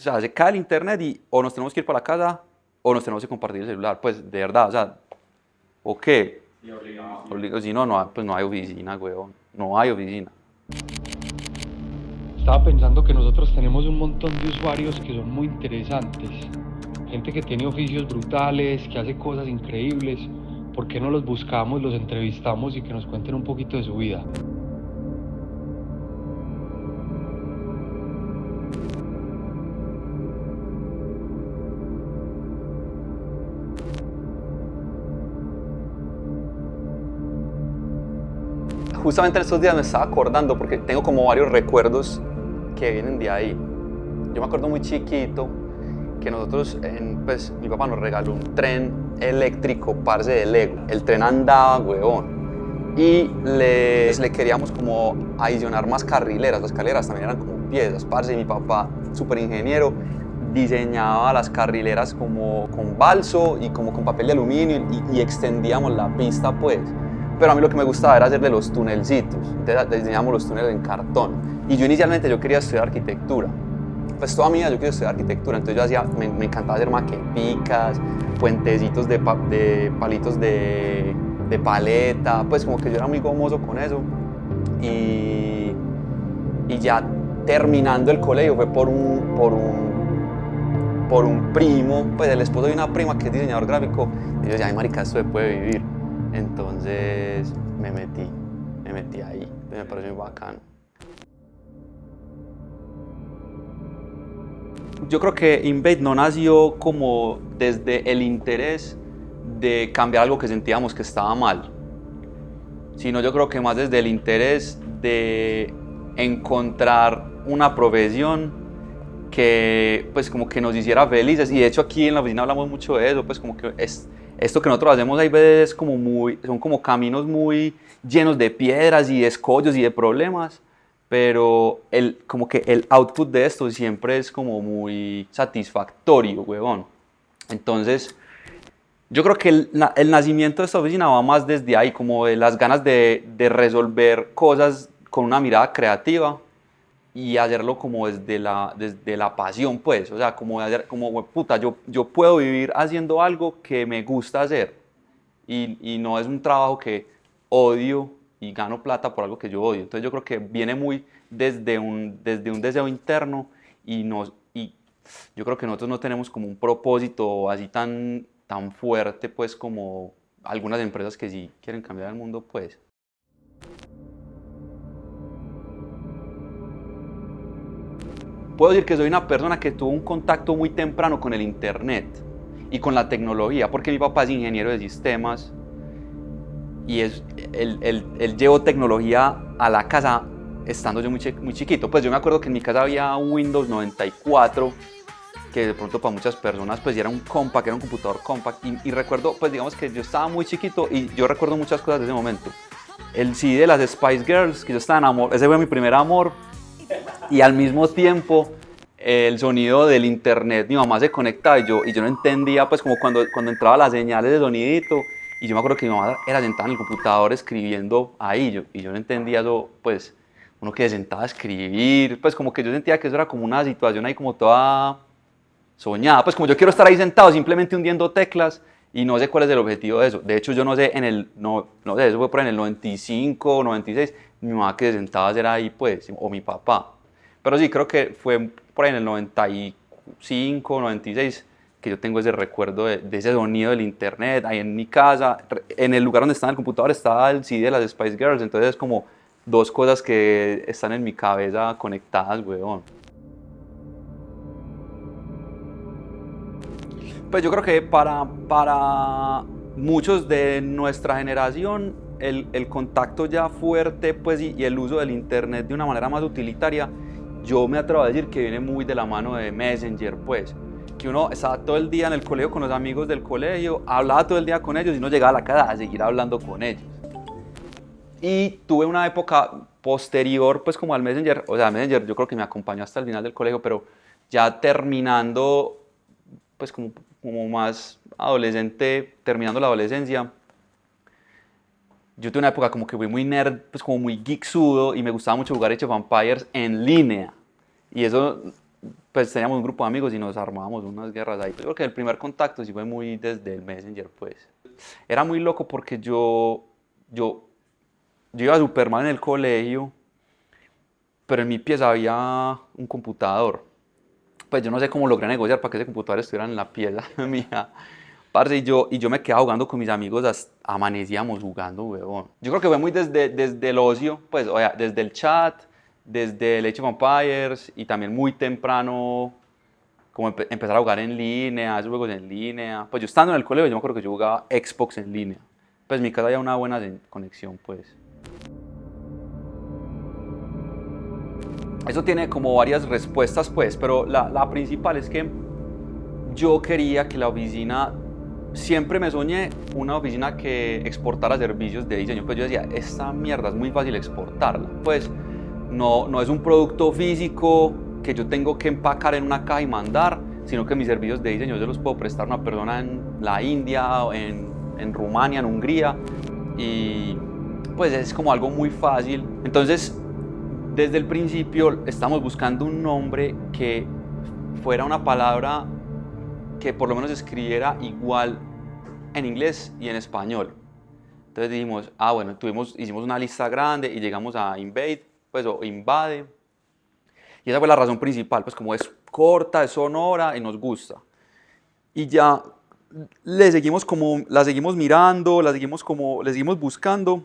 o sea, se cae el internet y o nos tenemos que ir para la casa o nos tenemos que compartir el celular, pues de verdad, o sea, ¿o qué? Si no, pues no hay oficina, weón, no hay oficina. Estaba pensando que nosotros tenemos un montón de usuarios que son muy interesantes. Gente que tiene oficios brutales, que hace cosas increíbles. ¿Por qué no los buscamos, los entrevistamos y que nos cuenten un poquito de su vida? Justamente en estos días me estaba acordando porque tengo como varios recuerdos que vienen de ahí. Yo me acuerdo muy chiquito que nosotros, pues mi papá nos regaló un tren eléctrico, parce, de Lego. El tren andaba, huevón. Y le queríamos como adicionar más carrileras. Las carrileras también eran como piezas, parce. Y mi papá, súper ingeniero, diseñaba las carrileras como con balso y como con papel de aluminio y extendíamos la pista, pues. Pero a mí lo que me gustaba era hacerle los tunelcitos. Entonces diseñábamos los túneles en cartón. Y yo inicialmente quería estudiar arquitectura. Pues toda mi vida yo quería estudiar arquitectura, entonces me encantaba hacer maqueticas, puentecitos de palitos de paleta, pues como que yo era muy gomoso con eso. Y ya terminando el colegio fue por un primo, pues el esposo de una prima que es diseñador gráfico, y yo decía, ay marica, esto se puede vivir. Entonces me metí ahí, me pareció muy bacano. Yo creo que Invade no nació como desde el interés de cambiar algo que sentíamos que estaba mal, sino yo creo que más desde el interés de encontrar una profesión que pues como que nos hiciera felices. Y de hecho aquí en la oficina hablamos mucho de eso, pues como que esto que nosotros hacemos ahí veces como son como caminos muy llenos de piedras y de escollos y de problemas, pero como que el output de esto siempre es como muy satisfactorio, huevón. Entonces, yo creo que el nacimiento de esta oficina va más desde ahí, como de las ganas de resolver cosas con una mirada creativa y hacerlo como desde la pasión, pues, o sea, como, como puta, yo puedo vivir haciendo algo que me gusta hacer y no es un trabajo que odio y gano plata por algo que yo odio. Entonces yo creo que viene muy desde un deseo interno y yo creo que nosotros no tenemos como un propósito así tan fuerte, pues, como algunas empresas que sí quieren cambiar el mundo, pues. Puedo decir que soy una persona que tuvo un contacto muy temprano con el internet y con la tecnología, porque mi papá es ingeniero de sistemas y él llevó tecnología a la casa estando yo muy chiquito. Pues yo me acuerdo que en mi casa había un Windows 94, que de pronto para muchas personas pues era un compact, era un computador compact, y recuerdo, pues digamos que yo estaba muy chiquito y yo recuerdo muchas cosas de ese momento. El CD de las Spice Girls, que yo estaba enamorado, ese fue mi primer amor, y al mismo tiempo el sonido del internet, mi mamá se conectaba y yo no entendía, pues como cuando entraba las señales de sonidito, y yo me acuerdo que mi mamá era sentada en el computador escribiendo ahí, y yo no entendía eso, pues uno que se sentaba a escribir, pues como que yo sentía que eso era como una situación ahí como toda soñada, pues como yo quiero estar ahí sentado simplemente hundiendo teclas y no sé cuál es el objetivo de eso. De hecho yo no sé, no sé, eso fue por en el 95 o 96, mi mamá que se sentaba a hacer ahí pues, o mi papá. Pero sí, creo que fue por ahí en el 95, 96 que yo tengo ese recuerdo de ese sonido del internet, ahí en mi casa, en el lugar donde estaba el computador estaba el CD de las Spice Girls, entonces es como dos cosas que están en mi cabeza conectadas, weón. Pues yo creo que para muchos de nuestra generación el contacto ya fuerte pues, y el uso del internet de una manera más utilitaria, yo me atrevo a decir que viene muy de la mano de Messenger, pues, que uno estaba todo el día en el colegio con los amigos del colegio, hablaba todo el día con ellos y no llegaba a la casa a seguir hablando con ellos. Y tuve una época posterior pues como al Messenger, o sea, Messenger yo creo que me acompañó hasta el final del colegio, pero ya terminando pues como más adolescente, terminando la adolescencia, yo tuve una época como que fui muy nerd, pues como muy geeksudo y me gustaba mucho jugar Age of Empires en línea. Y eso pues teníamos un grupo de amigos y nos armábamos unas guerras ahí. Yo creo que el primer contacto sí fue muy desde el Messenger, pues. Era muy loco porque yo, yo iba súper mal en el colegio, pero en mi pieza había un computador. Pues yo no sé cómo logré negociar para que ese computador estuviera en la pieza mía. Parce, y yo me quedaba jugando con mis amigos, hasta amanecíamos jugando, huevón. Yo creo que fue muy desde el ocio, pues, o sea, desde el chat, desde el Age of Empires y también muy temprano, como empezar a jugar en línea, esos juegos en línea. Pues yo estando en el colegio, yo me acuerdo que yo jugaba Xbox en línea. Pues en mi casa había una buena conexión, pues. Eso tiene como varias respuestas, pues, pero la principal es que yo quería que la oficina, siempre me soñé una oficina que exportara servicios de diseño. Pues yo decía, esta mierda es muy fácil exportarla. Pues no es un producto físico que yo tengo que empacar en una caja y mandar, sino que mis servicios de diseño yo los puedo prestar a una persona en la India, en Rumania, en Hungría, y pues es como algo muy fácil. Entonces, desde el principio estamos buscando un nombre que fuera una palabra que por lo menos escribiera igual en inglés y en español. Entonces dijimos, bueno, hicimos una lista grande y llegamos a Invade, pues, o Invade. Y esa fue la razón principal, pues como es corta, es sonora y nos gusta. Y ya la seguimos mirando, le seguimos buscando.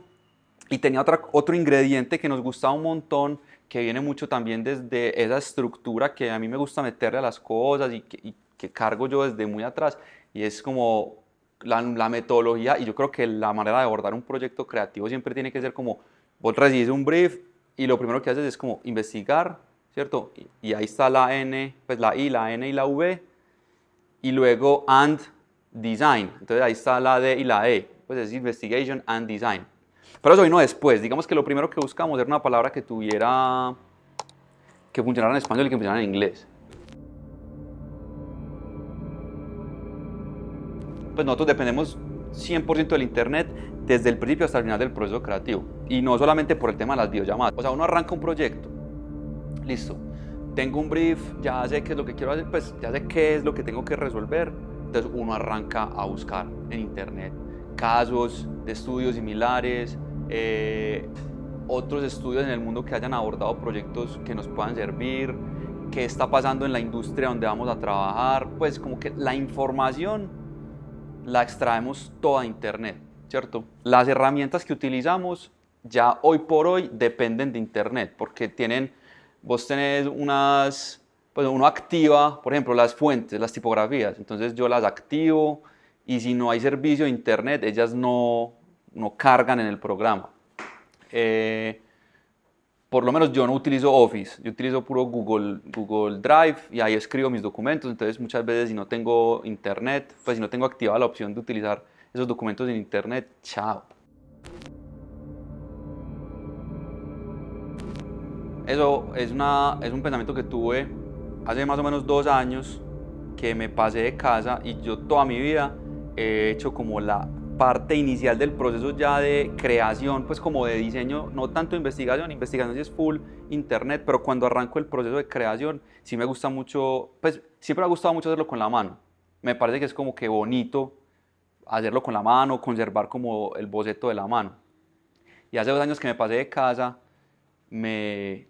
Y tenía otro ingrediente que nos gustaba un montón, que viene mucho también desde esa estructura que a mí me gusta meterle a las cosas y que cargo yo desde muy atrás. Y es como la metodología, y yo creo que la manera de abordar un proyecto creativo siempre tiene que ser como, vos recibís un brief y lo primero que haces es como investigar, ¿cierto? Y ahí está la N, pues la I, la N y la V, y luego and design. Entonces ahí está la D y la E, pues es investigation and design. Pero eso vino después. Digamos que lo primero que buscamos era una palabra que funcionara en español y que funcionara en inglés. Pues nosotros dependemos 100% del internet desde el principio hasta el final del proceso creativo. Y no solamente por el tema de las videollamadas. O sea, uno arranca un proyecto, listo, tengo un brief, ya sé qué es lo que quiero hacer, pues ya sé qué es lo que tengo que resolver. Entonces uno arranca a buscar en internet casos de estudios similares, otros estudios en el mundo que hayan abordado proyectos que nos puedan servir, qué está pasando en la industria donde vamos a trabajar. Pues como que la información la extraemos toda de internet, ¿cierto? Las herramientas que utilizamos ya hoy por hoy dependen de internet, porque vos tenés pues uno activa, por ejemplo, las fuentes, las tipografías, entonces yo las activo, y si no hay servicio de internet, ellas no cargan en el programa. Por lo menos yo no utilizo Office, yo utilizo puro Google Drive, y ahí escribo mis documentos. Entonces muchas veces, si no tengo internet, pues si no tengo activada la opción de utilizar esos documentos en internet, chao. Eso es un pensamiento que tuve hace más o menos 2 años, que me pasé de casa, y yo toda mi vida he hecho como la parte inicial del proceso ya de creación, pues como de diseño, no tanto investigación sí es full internet, pero cuando arranco el proceso de creación sí me gusta mucho, pues siempre me ha gustado mucho hacerlo con la mano. Me parece que es como que bonito hacerlo con la mano, conservar como el boceto de la mano. Y hace 2 años que me pasé de casa, me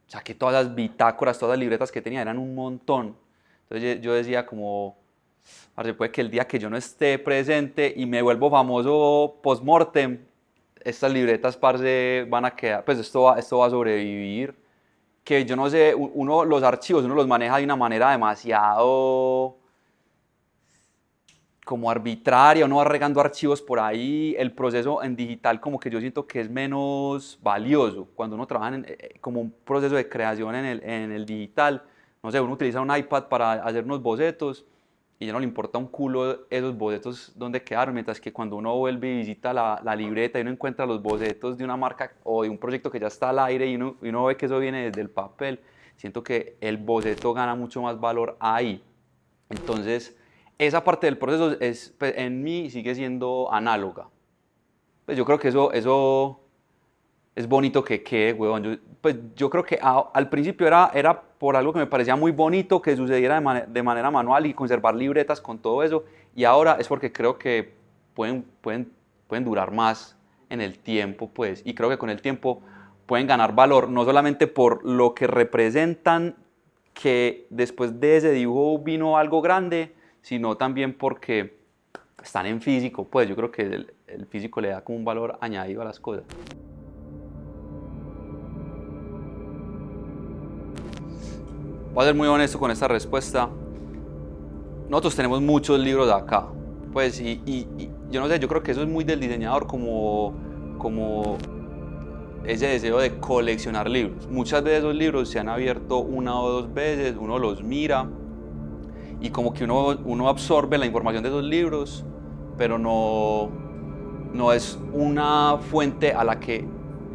saqué todas las bitácoras, todas las libretas que tenía, eran un montón. Entonces yo decía como, parce, puede que el día que yo no esté presente y me vuelvo famoso post-mortem, estas libretas, parce, van a quedar, pues esto va a sobrevivir. Que yo no sé, los archivos uno los maneja de una manera demasiado como arbitraria, uno va regando archivos por ahí. El proceso en digital como que yo siento que es menos valioso cuando uno trabaja como un proceso de creación en el digital. No sé, uno utiliza un iPad para hacer unos bocetos y ya no le importa un culo esos bocetos dónde quedaron, mientras que cuando uno vuelve y visita la libreta y uno encuentra los bocetos de una marca o de un proyecto que ya está al aire, y uno ve que eso viene desde el papel, siento que el boceto gana mucho más valor ahí. Entonces, esa parte del proceso pues, en mí sigue siendo análoga. Pues yo creo que eso es bonito que quede, huevón. Yo creo que al principio era por algo que me parecía muy bonito que sucediera de manera manual y conservar libretas con todo eso, y ahora es porque creo que pueden durar más en el tiempo, pues, y creo que con el tiempo pueden ganar valor, no solamente por lo que representan, que después de ese dibujo vino algo grande, sino también porque están en físico, pues yo creo que el físico le da como un valor añadido a las cosas. Voy a ser muy honesto con esta respuesta. Nosotros tenemos muchos libros acá, pues, y yo no sé, yo creo que eso es muy del diseñador, como ese deseo de coleccionar libros. Muchas veces esos libros se han abierto una o dos veces, uno los mira y como que uno absorbe la información de esos libros, pero no es una fuente a la que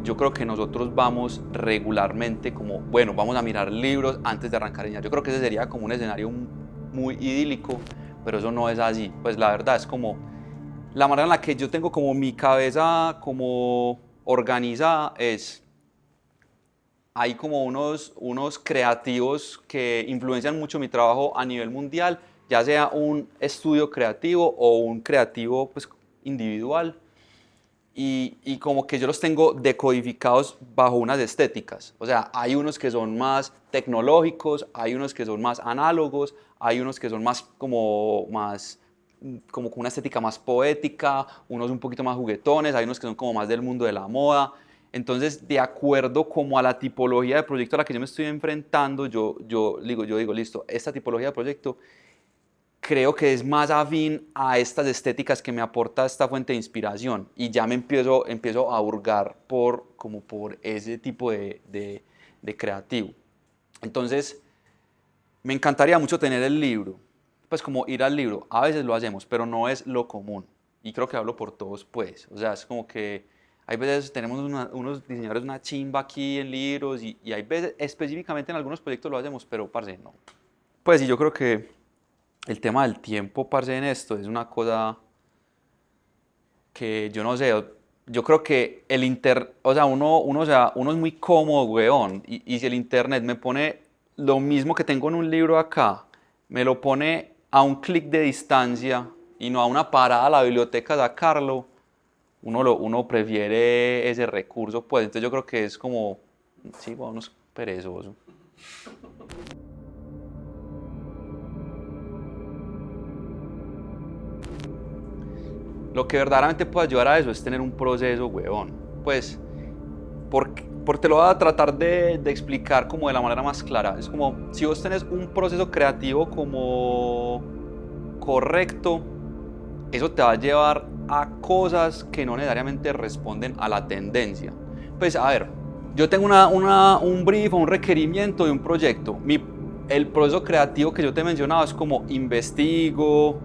yo creo que nosotros vamos regularmente, como, bueno, vamos a mirar libros antes de arrancar a enseñar. Yo creo que ese sería como un escenario muy idílico, pero eso no es así. Pues la verdad es como la manera en la que yo tengo como mi cabeza como organizada es, hay como unos creativos que influencian mucho mi trabajo a nivel mundial, ya sea un estudio creativo o un creativo pues individual. Y como que yo los tengo decodificados bajo unas estéticas. O sea, hay unos que son más tecnológicos, hay unos que son más análogos, hay unos que son más como con una estética más poética, unos un poquito más juguetones, hay unos que son como más del mundo de la moda. Entonces, de acuerdo como a la tipología de proyecto a la que yo me estoy enfrentando, yo digo, listo, esta tipología de proyecto creo que es más afín a estas estéticas que me aporta esta fuente de inspiración, y ya me empiezo a hurgar como por ese tipo de creativo. Entonces, me encantaría mucho tener el libro, pues como ir al libro. A veces lo hacemos, pero no es lo común. Y creo que hablo por todos, pues. O sea, es como que hay veces tenemos unos diseñadores una chimba aquí en libros, y hay veces, específicamente en algunos proyectos lo hacemos, pero parce, no. Pues y yo creo que el tema del tiempo, parce, en esto es una cosa que yo no sé. Yo creo que o sea, uno es muy cómodo, weón. Y si el internet me pone lo mismo que tengo en un libro acá, me lo pone a un clic de distancia y no a una parada a la biblioteca a sacarlo, uno prefiere ese recurso, pues. Entonces yo creo que es como, sí, weón, uno es perezoso. Lo que verdaderamente puede ayudar a eso es tener un proceso, huevón. Pues, porque te lo voy a tratar de explicar como de la manera más clara. Es como, si vos tenés un proceso creativo como correcto, eso te va a llevar a cosas que no necesariamente responden a la tendencia. Pues, a ver, yo tengo un brief o un requerimiento de un proyecto. El proceso creativo que yo te mencionaba es como investigo,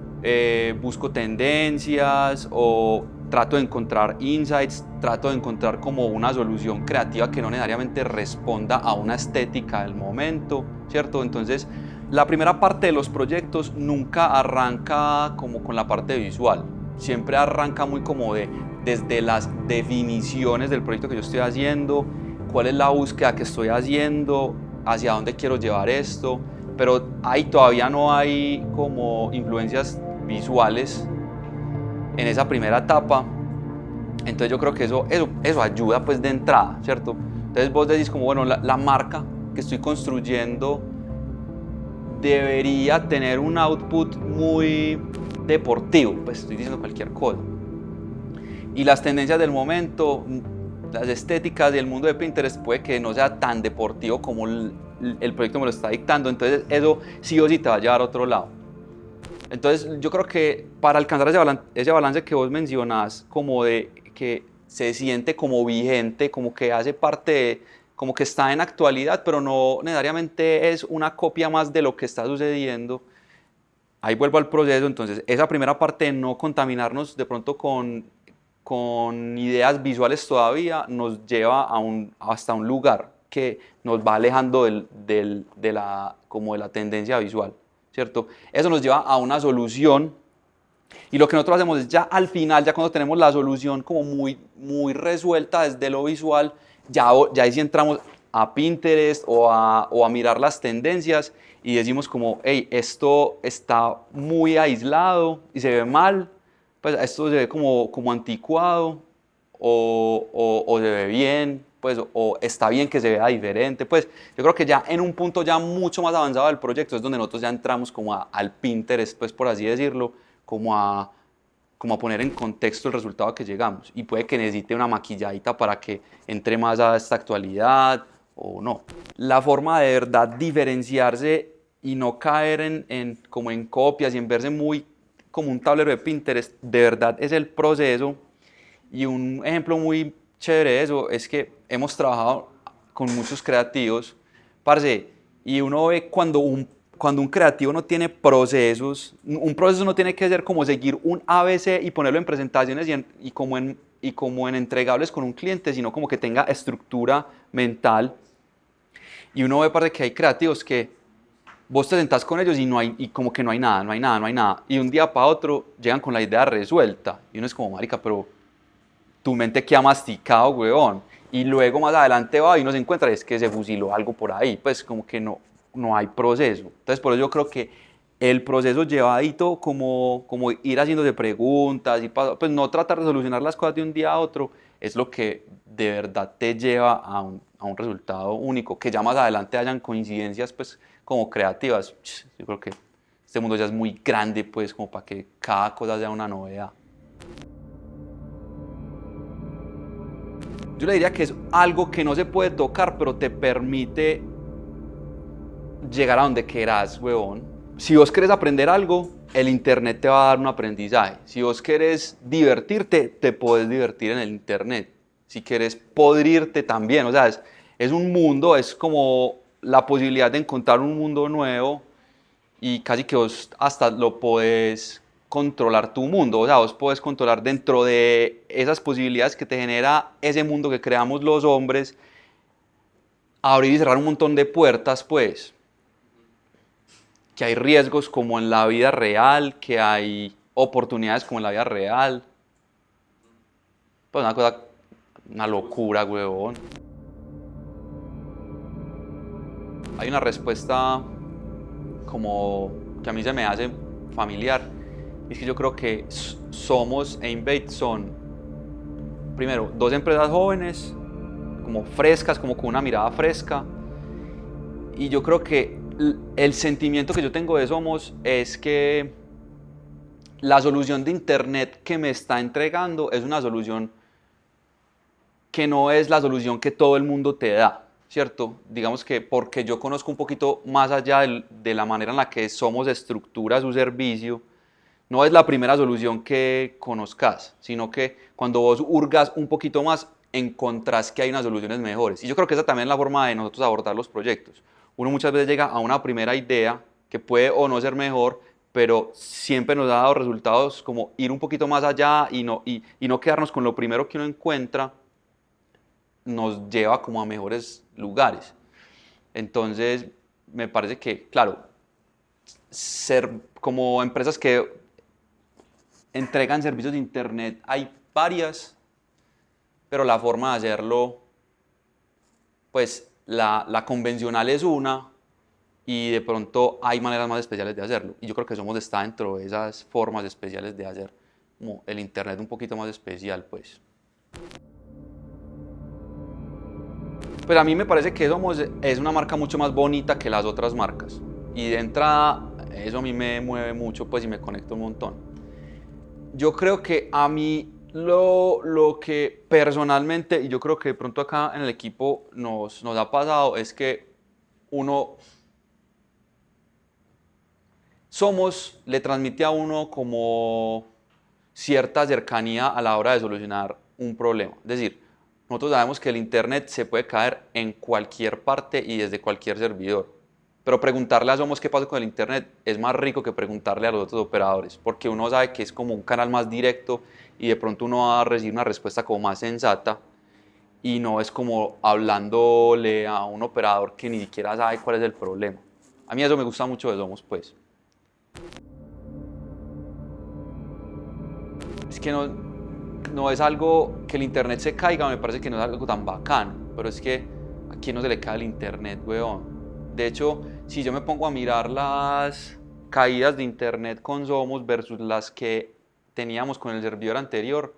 busco tendencias o trato de encontrar insights, trato de encontrar como una solución creativa que no necesariamente responda a una estética del momento, ¿cierto? Entonces, la primera parte de los proyectos nunca arranca como con la parte visual, siempre arranca muy como desde las definiciones del proyecto que yo estoy haciendo, cuál es la búsqueda que estoy haciendo, hacia dónde quiero llevar esto, pero ahí todavía no hay como influencias visuales en esa primera etapa. Entonces yo creo que eso ayuda pues de entrada, ¿cierto? Entonces vos decís como, bueno, la marca que estoy construyendo debería tener un output muy deportivo, pues estoy diciendo cualquier cosa. Y las tendencias del momento, las estéticas y el mundo de Pinterest puede que no sea tan deportivo como el proyecto me lo está dictando, entonces eso sí o sí te va a llevar a otro lado. Entonces yo creo que para alcanzar ese balance que vos mencionás, como de que se siente como vigente, como que hace parte como que está en actualidad, pero no necesariamente es una copia más de lo que está sucediendo. Ahí vuelvo al proceso. Entonces esa primera parte de no contaminarnos de pronto con ideas visuales todavía nos lleva hasta un lugar que nos va alejando como de la tendencia visual, ¿cierto? Eso nos lleva a una solución Y lo que nosotros hacemos es ya al final, ya cuando tenemos la solución como muy resuelta desde lo visual, ya ahí sí entramos a Pinterest o a mirar las tendencias y decimos como, hey, esto está muy aislado y se ve mal, pues esto se ve como anticuado o se ve bien, pues, o está bien que se vea diferente. Pues yo creo que ya en un punto ya mucho más avanzado del proyecto es donde nosotros ya entramos como al Pinterest, pues por así decirlo, como a, como a poner en contexto el resultado a que llegamos. Y puede que necesite una maquilladita para que entre más a esta actualidad o no. La forma de verdad diferenciarse y no caer como en copias y en verse muy como un tablero de Pinterest, de verdad es el proceso. Y un ejemplo muy chévere de eso es que hemos trabajado con muchos creativos, parce, y uno ve cuando un creativo no tiene procesos, un proceso no tiene que ser como seguir un ABC y ponerlo en presentaciones y como en entregables con un cliente, sino como que tenga estructura mental. Y uno ve, parce, que hay creativos que vos te sentás con ellos y como que no hay nada, no hay nada, no hay nada. Y de un día para otro llegan con la idea resuelta. Y uno es como, marica, pero tu mente queda masticado, weón. Y luego más adelante va y uno se encuentra, es que se fusiló algo por ahí, pues como que no hay proceso. Entonces por eso yo creo que el proceso llevadito como ir haciéndose preguntas y pues no tratar de solucionar las cosas de un día a otro es lo que de verdad te lleva a un resultado único, que ya más adelante hayan coincidencias pues como creativas. Yo creo que este mundo ya es muy grande pues como para que cada cosa sea una novedad. Yo le diría que es algo que no se puede tocar, pero te permite llegar a donde quieras, huevón. Si vos querés aprender algo, el internet te va a dar un aprendizaje. Si vos querés divertirte, te podés divertir en el internet. Si querés podrirte también, o sea, es un mundo, es como la posibilidad de encontrar un mundo nuevo y casi que vos hasta lo podés controlar tu mundo, o sea, vos podés controlar dentro de esas posibilidades que te genera ese mundo que creamos los hombres, abrir y cerrar un montón de puertas, pues, que hay riesgos como en la vida real, que hay oportunidades como en la vida real, pues una cosa, una locura, huevón. Hay una respuesta como que a mí se me hace familiar. Es que yo creo que Somos e Invade son, primero, dos empresas jóvenes, como frescas, como con una mirada fresca. Y yo creo que el sentimiento que yo tengo de Somos es que la solución de internet que me está entregando es una solución que no es la solución que todo el mundo te da, ¿cierto? Digamos que porque yo conozco un poquito más allá de la manera en la que Somos estructura su servicio, no es la primera solución que conozcas, sino que cuando vos hurgas un poquito más, encontrás que hay unas soluciones mejores. Y yo creo que esa también es la forma de nosotros abordar los proyectos. Uno muchas veces llega a una primera idea que puede o no ser mejor, pero siempre nos ha dado resultados como ir un poquito más allá y no quedarnos con lo primero que uno encuentra, nos lleva como a mejores lugares. Entonces, me parece que, claro, ser como empresas que entregan servicios de internet hay varias, pero la forma de hacerlo, pues la convencional es una y de pronto hay maneras más especiales de hacerlo. Y yo creo que Somos está dentro de esas formas especiales de hacer como el internet un poquito más especial, pues. Pues a mí me parece que Somos es una marca mucho más bonita que las otras marcas. Y de entrada, eso a mí me mueve mucho, pues, y me conecta un montón. Yo creo que a mí lo que personalmente, y yo creo que de pronto acá en el equipo nos ha pasado, es que uno le transmite a uno como cierta cercanía a la hora de solucionar un problema. Es decir, nosotros sabemos que el internet se puede caer en cualquier parte y desde cualquier servidor. Pero preguntarle a Somos qué pasa con el internet es más rico que preguntarle a los otros operadores, porque uno sabe que es como un canal más directo y de pronto uno va a recibir una respuesta como más sensata y no es como hablándole a un operador que ni siquiera sabe cuál es el problema. A mí eso me gusta mucho de Somos, pues. es que no es algo que el internet se caiga, me parece que no es algo tan bacano, pero es que a quién no se le cae el internet, weón. De hecho, si yo me pongo a mirar las caídas de internet con Somos versus las que teníamos con el servidor anterior,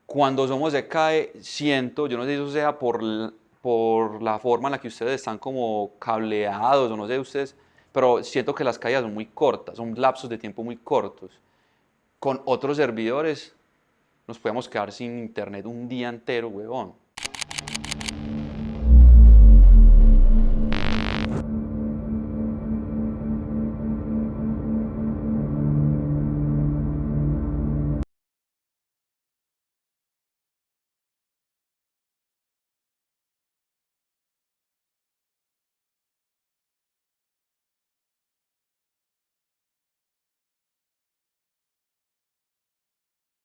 cuando Somos se cae, siento, yo no sé si eso sea por la forma en la que ustedes están como cableados o no sé ustedes, pero siento que las caídas son muy cortas, son lapsos de tiempo muy cortos. Con otros servidores nos podemos quedar sin internet un día entero, huevón.